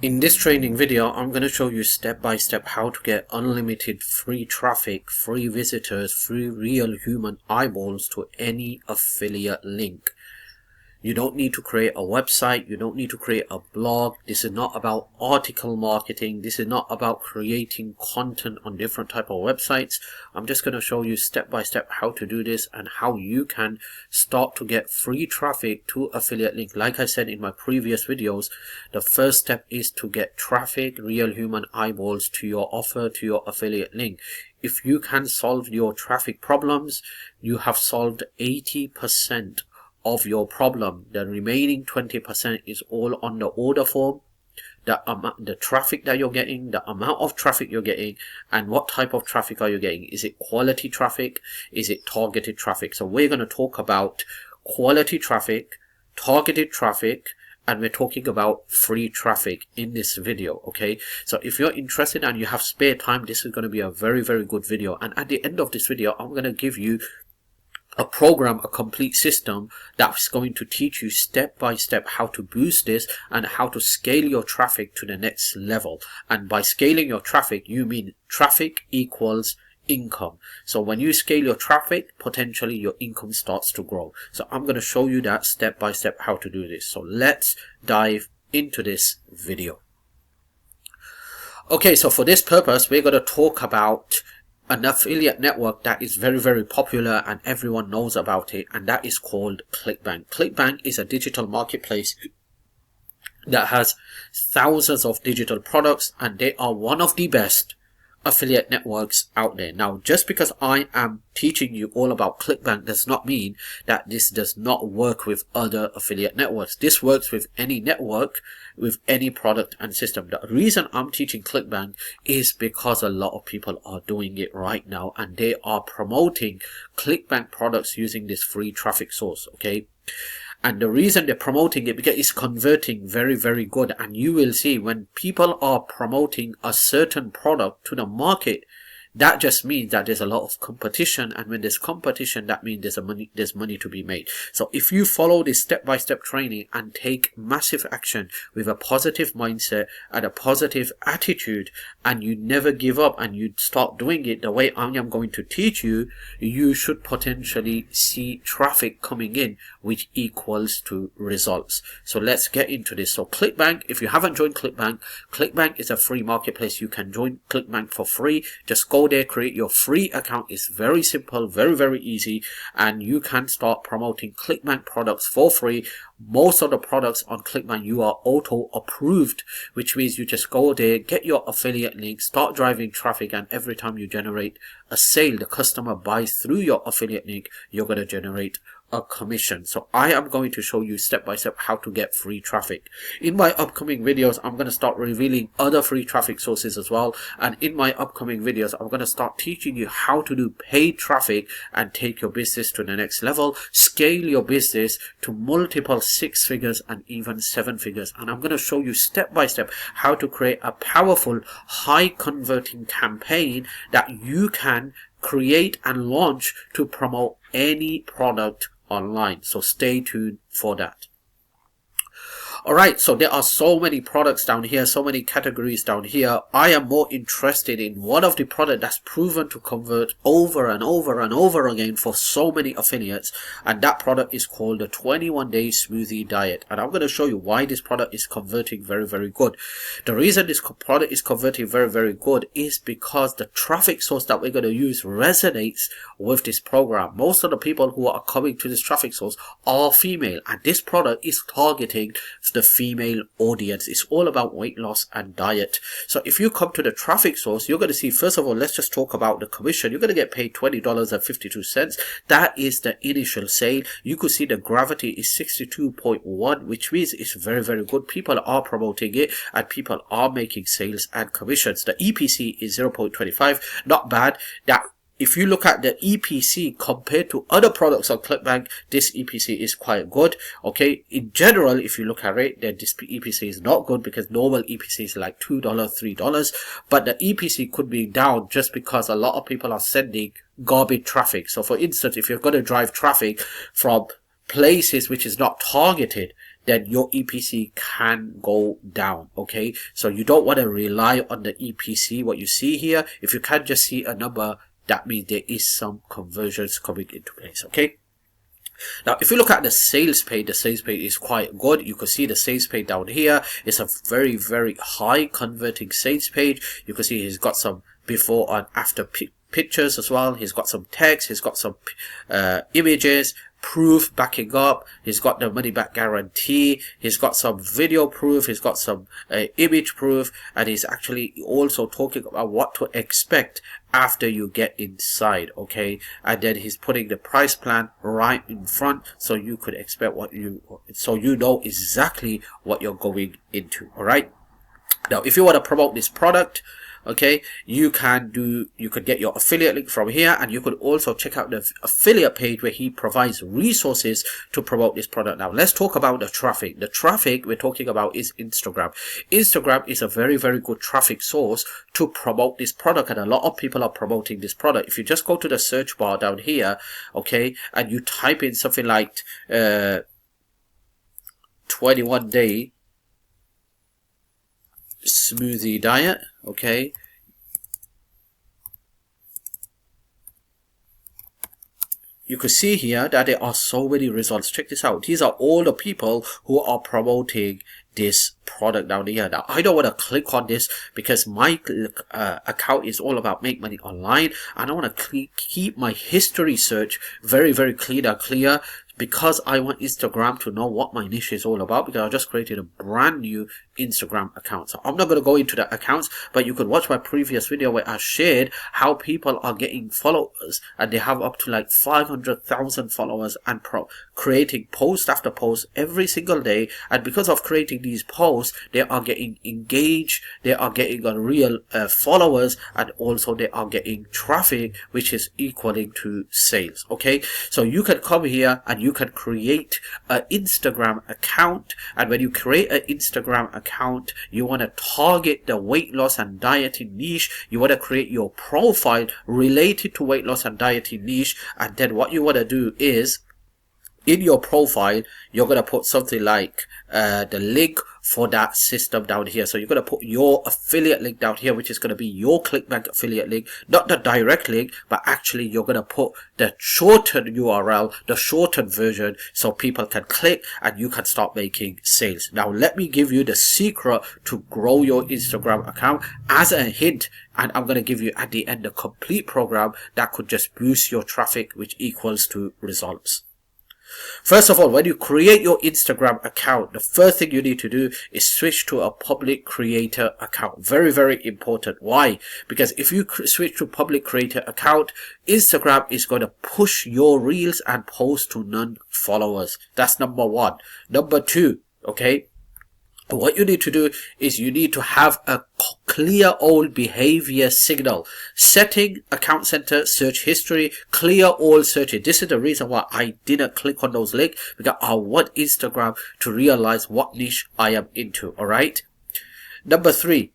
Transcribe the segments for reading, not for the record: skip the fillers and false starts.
In this training video, I'm going to show you step by step how to get unlimited free traffic, free visitors, free real human eyeballs to any affiliate link. You don't need to create a website. You don't need to create a blog. This is not about article marketing. This is not about creating content on different type of websites. I'm just going to show you step by step how to do this and how you can start to get free traffic to affiliate link. Like I said in my previous videos, the first step is to get traffic, real human eyeballs to your offer, to your affiliate link. If you can solve your traffic problems, you have solved 80% of your problem. The remaining 20% is all on the order form, the traffic that you're getting, the amount of traffic you're getting, and what type of traffic are you getting. Is it quality traffic? Is it targeted traffic? So we're going to talk about quality traffic, targeted traffic, and we're talking about free traffic in this video. Okay, so if you're interested and you have spare time, this is going to be a very good video. And at the end of this video, I'm going to give you a program, a complete system that's going to teach you step by step how to boost this and how to scale your traffic to the next level. And by scaling your traffic, you mean traffic equals income. So when you scale your traffic, potentially your income starts to grow. So I'm going to show you that step by step how to do this. So let's dive into this video. Okay, so for this purpose, we're going to talk about an affiliate network that is very popular and everyone knows about it, and that is called ClickBank. ClickBank is a digital marketplace that has thousands of digital products, and they are one of the best affiliate networks out there. Now, just because I am teaching you all about ClickBank does not mean that this does not work with other affiliate networks. This works with any network, with any product and system. The reason I'm teaching ClickBank is because a lot of people are doing it right now, and they are promoting ClickBank products using this free traffic source. Okay, and the reason they're promoting it because it's converting very good. And you will see when people are promoting a certain product to the market, that just means that there's a lot of competition, and when there's competition, that means there's money to be made. So if you follow this step-by-step training and take massive action with a positive mindset and a positive attitude, and you never give up and you start doing it the way I am going to teach you, you should potentially see traffic coming in, which equals to results. So let's get into this. So ClickBank, if you haven't joined ClickBank, ClickBank is a free marketplace. You can join ClickBank for free. Just go there, create your free account. It's very simple, very easy, and you can start promoting ClickBank products for free. Most of the products on ClickBank you are auto approved, which means you just go there, get your affiliate link, start driving traffic, and every time you generate a sale, the customer buys through your affiliate link, you're going to generate a commission. So I am going to show you step by step how to get free traffic. In my upcoming videos, I'm going to start revealing other free traffic sources as well, and in my upcoming videos I'm going to start teaching you how to do paid traffic and take your business to the next level, scale your business to multiple 6 figures and even 7 figures. And I'm going to show you step by step how to create a powerful high converting campaign that you can create and launch to promote any product online. So stay tuned for that. Alright, so there are so many products down here, so many categories down here. I am more interested in one of the products that's proven to convert over and over again for so many affiliates, and that product is called the 21-day smoothie diet. And I'm going to show you why this product is converting very good. The reason this product is converting very good is because the traffic source that we're going to use resonates with this program. Most of the people who are coming to this traffic source are female, and this product is targeting the female audience. It's all about weight loss and diet. So if you come to the traffic source, you're going to see, first of all, let's just talk about the commission. You're going to get paid $20.52. That is the initial sale. You could see the gravity is 62.1, which means it's very good. People are promoting it and people are making sales and commissions. The EPC is 0.25, not bad. That if you look at the EPC compared to other products on ClickBank, this EPC is quite good. Okay, in general, if you look at it, then this EPC is not good because normal EPC is like $2, $3, but the EPC could be down just because a lot of people are sending garbage traffic. So for instance, if you're going to drive traffic from places which is not targeted, then your EPC can go down. Okay, so you don't want to rely on the EPC, what you see here. If you can just see a number, that means there is some conversions coming into place. Okay, now if you look at the sales page is quite good. You can see the sales page down here. It's a very, very high converting sales page. You can see he's got some before and after pictures as well. He's got some text, he's got some images, proof backing up, he's got the money back guarantee, he's got some video proof, he's got some image proof, and he's actually also talking about what to expect after you get inside. Okay, and then he's putting the price plan right in front, so you could expect so you know exactly what you're going into. All right, now if you want to promote this product, okay, you could get your affiliate link from here, and you could also check out the affiliate page where he provides resources to promote this product. Now let's talk about the traffic. The traffic we're talking about is Instagram. Instagram is a very, very good traffic source to promote this product, and a lot of people are promoting this product. If you just go to the search bar down here, okay, and you type in something like 21-day smoothie diet, okay, you can see here that there are so many results. Check this out. These are all the people who are promoting this product down here. Now I don't want to click on this because my account is all about make money online, and I want to keep my history search very, very clean and clear, because I want Instagram to know what my niche is all about, because I just created a brand new Instagram account. So I'm not going to go into the accounts, but you could watch my previous video where I shared how people are getting followers, and they have up to like 500,000 followers and creating post after post every single day. And because of creating these posts, they are getting engaged, they are getting real followers, and also they are getting traffic, which is equaling to sales. Okay, so you can come here and you can create an Instagram account, and when you create an Instagram account, you want to target the weight loss and dieting niche. You want to create your profile related to weight loss and dieting niche, and then what you want to do is, in your profile, you're going to put something like the link for that system down here. So you're going to put your affiliate link down here, which is going to be your ClickBank affiliate link, not the direct link, but actually you're going to put the shortened URL, the shortened version, so people can click and you can start making sales. Now let me give you the secret to grow your Instagram account as a hint, and I'm going to give you at the end a complete program that could just boost your traffic, which equals to results. First of all, when you create your Instagram account, the first thing you need to do is switch to a public creator account. Very, very important. Why? Because if you switch to public creator account, Instagram is going to push your reels and posts to non-followers. That's number one. Number two, okay, what you need to do is you need to have a clear all behavior signal. Setting, account center, search history, clear all searches. This is the reason why I didn't click on those links, because I want Instagram to realize what niche I am into. Alright. Number three,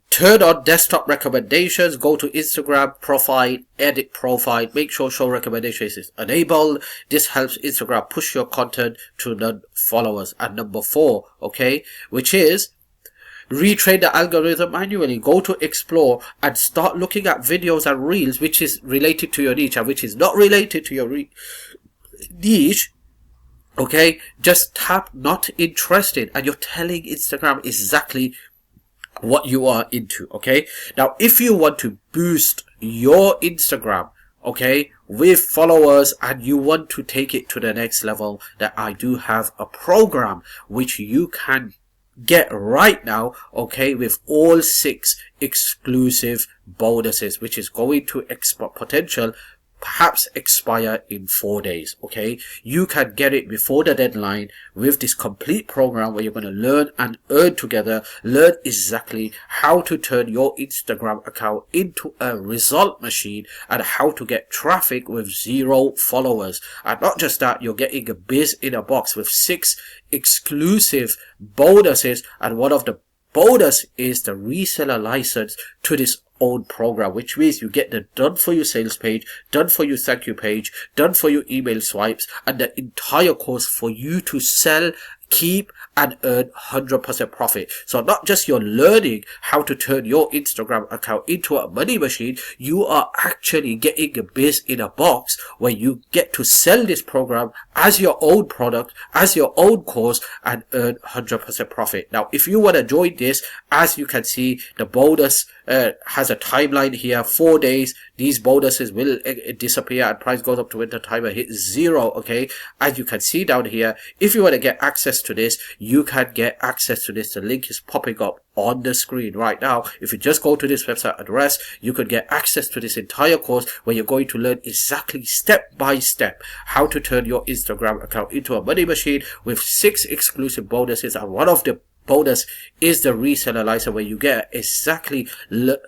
turn on desktop recommendations. Go to Instagram profile, edit profile, make sure show recommendations is enabled. This helps Instagram push your content to non-followers. And number four, okay, which is retrain the algorithm manually. Go to explore and start looking at videos and reels which is related to your niche, and which is not related to your niche. Okay, just tap not interested, and you're telling Instagram exactly what you are into. Okay, now if you want to boost your Instagram, okay, with followers, and you want to take it to the next level, that I do have a program which you can get right now, okay, with all 6 exclusive bonuses, which is going to potential perhaps expire in 4 days. Okay, you can get it before the deadline with this complete program where you're going to learn and earn together, learn exactly how to turn your Instagram account into a result machine, and how to get traffic with 0 followers. And not just that, you're getting a biz in a box with 6 exclusive bonuses, and one of the bonus is the reseller license to this own program, which means you get the done for you sales page, done for you thank you page, done for you email swipes, and the entire course for you to sell, keep, and earn 100% profit. So not just you're learning how to turn your Instagram account into a money machine, you are actually getting a biz in a box where you get to sell this program as your own product, as your own course, and earn 100% profit. Now, if you want to join this, as you can see, the bonus has a timeline here, 4 days. These bonuses will disappear and price goes up to when the timer hits 0. Okay, as you can see down here, if you want to get access to this, you can get access to this. The link is popping up on the screen right now. If you just go to this website address, you could get access to this entire course where you're going to learn exactly step by step how to turn your Instagram account into a money machine with 6 exclusive bonuses, and one of the bonus is the reseller license, where you get exactly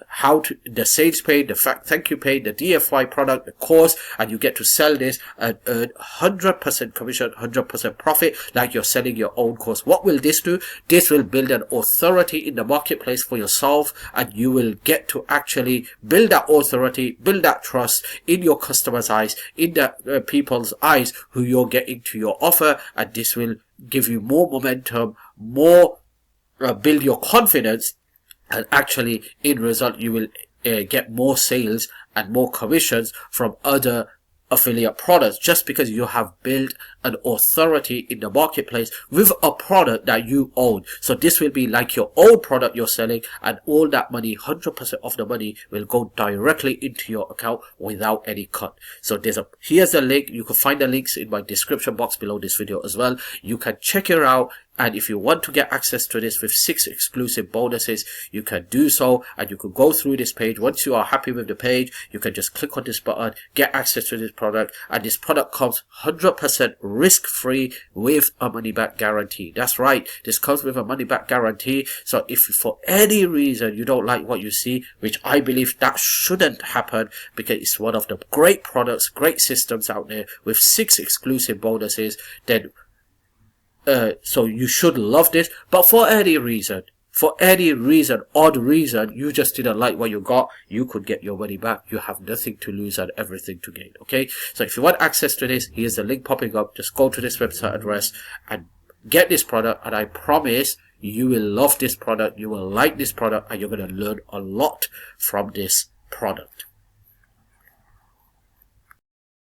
how to the sales page, the thank you page, the DFY product, the course, and you get to sell this and earn 100% commission, 100% profit, like you're selling your own course. What will this do? This will build an authority in the marketplace for yourself, and you will get to actually build that authority, build that trust in your customers' eyes, in the people's eyes who you're getting to your offer, and this will give you more momentum, more build your confidence, and actually in result you will get more sales and more commissions from other affiliate products, just because you have built an authority in the marketplace with a product that you own. So this will be like your own product you're selling, and all that money, 100% of the money, will go directly into your account without any cut. So here's the link. You can find the links in my description box below this video as well. You can check it out, and if you want to get access to this with 6 exclusive bonuses, you can do so, and you can go through this page. Once you are happy with the page, you can just click on this button, get access to this product, and this product comes 100% risk-free with a money-back guarantee. That's right, this comes with a money-back guarantee. So if for any reason you don't like what you see, which I believe that shouldn't happen, because it's one of the great products, great systems out there with 6 exclusive bonuses, then so you should love this. But for any reason, odd reason, you just didn't like what you got, you could get your money back. You have nothing to lose and everything to gain. Okay, so if you want access to this, here's the link popping up. Just go to this website address and get this product, and I promise you will love this product, you will like this product, and you're going to learn a lot from this product.